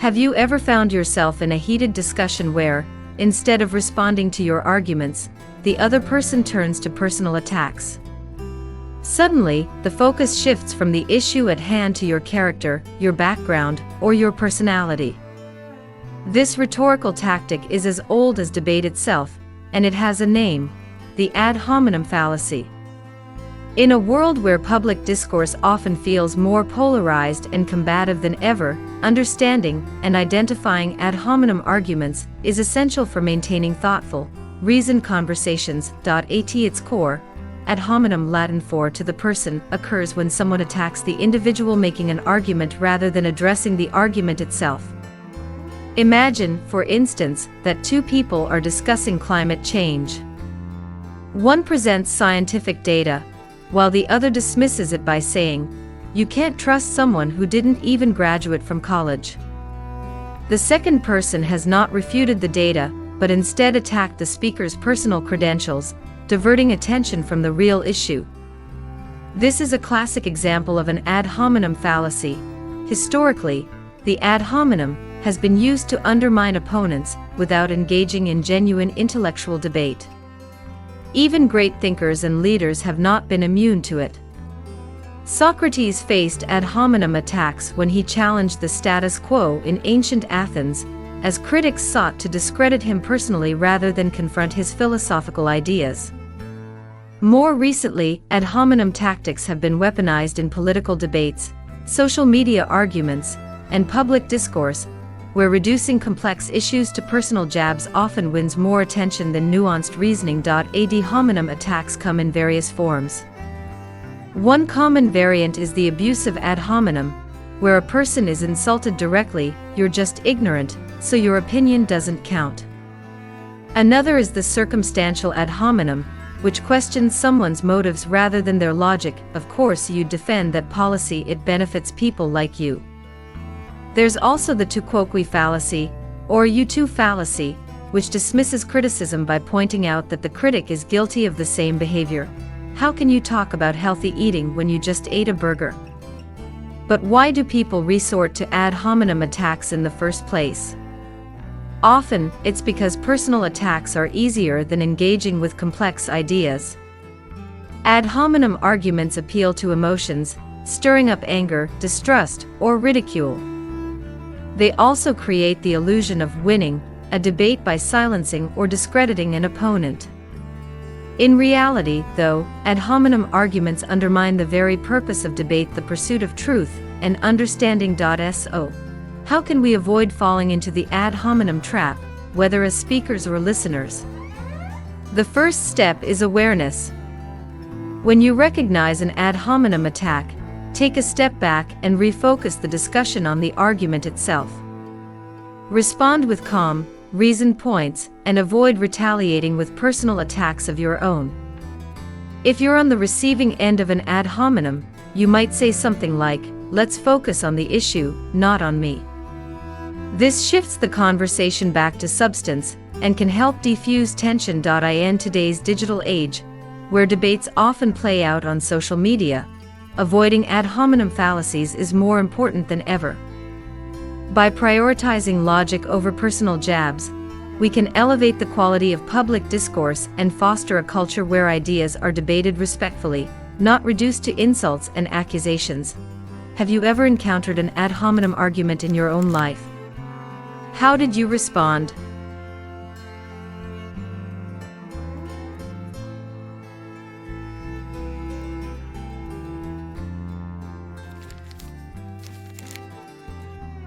Have you ever found yourself in a heated discussion where, instead of responding to your arguments, the other person turns to personal attacks? Suddenly, the focus shifts from the issue at hand to your character, your background, or your personality. This rhetorical tactic is as old as debate itself, and it has a name: the ad hominem fallacy. In a world where public discourse often feels more polarized and combative than ever, understanding and identifying ad hominem arguments is essential for maintaining thoughtful, reasoned conversations. At its core, ad hominem, Latin for to the person, occurs when someone attacks the individual making an argument rather than addressing the argument itself. Imagine, for instance, that two people are discussing climate change. One presents scientific data, while the other dismisses it by saying, "You can't trust someone who didn't even graduate from college." The second person has not refuted the data, but instead attacked the speaker's personal credentials, diverting attention from the real issue. This is a classic example of an ad hominem fallacy. Historically, the ad hominem has been used to undermine opponents without engaging in genuine intellectual debate. Even great thinkers and leaders have not been immune to it. Socrates faced ad hominem attacks when he challenged the status quo in ancient Athens, as critics sought to discredit him personally rather than confront his philosophical ideas. More recently, ad hominem tactics have been weaponized in political debates, social media arguments, and public discourse, where reducing complex issues to personal jabs often wins more attention than nuanced reasoning. Ad hominem attacks come in various forms. One common variant is the abusive ad hominem, where a person is insulted directly, "You're just ignorant, so your opinion doesn't count." Another is the circumstantial ad hominem, which questions someone's motives rather than their logic. "Of course you defend that policy, it benefits people like you." There's also the tu quoque fallacy, or you too fallacy, which dismisses criticism by pointing out that the critic is guilty of the same behavior. "How can you talk about healthy eating when you just ate a burger?" But why do people resort to ad hominem attacks in the first place? Often, it's because personal attacks are easier than engaging with complex ideas. Ad hominem arguments appeal to emotions, stirring up anger, distrust, or ridicule. They also create the illusion of winning a debate by silencing or discrediting an opponent. In reality, though, ad hominem arguments undermine the very purpose of debate, the pursuit of truth and understanding. So, how can we avoid falling into the ad hominem trap, whether as speakers or listeners? The first step is awareness. When you recognize an ad hominem attack, take a step back and refocus the discussion on the argument itself. Respond with calm, reasoned points, and avoid retaliating with personal attacks of your own. If you're on the receiving end of an ad hominem, you might say something like, "Let's focus on the issue, not on me." This shifts the conversation back to substance and can help defuse tension. In today's digital age, where debates often play out on social media, avoiding ad hominem fallacies is more important than ever. By prioritizing logic over personal jabs, we can elevate the quality of public discourse and foster a culture where ideas are debated respectfully, not reduced to insults and accusations. Have you ever encountered an ad hominem argument in your own life? How did you respond?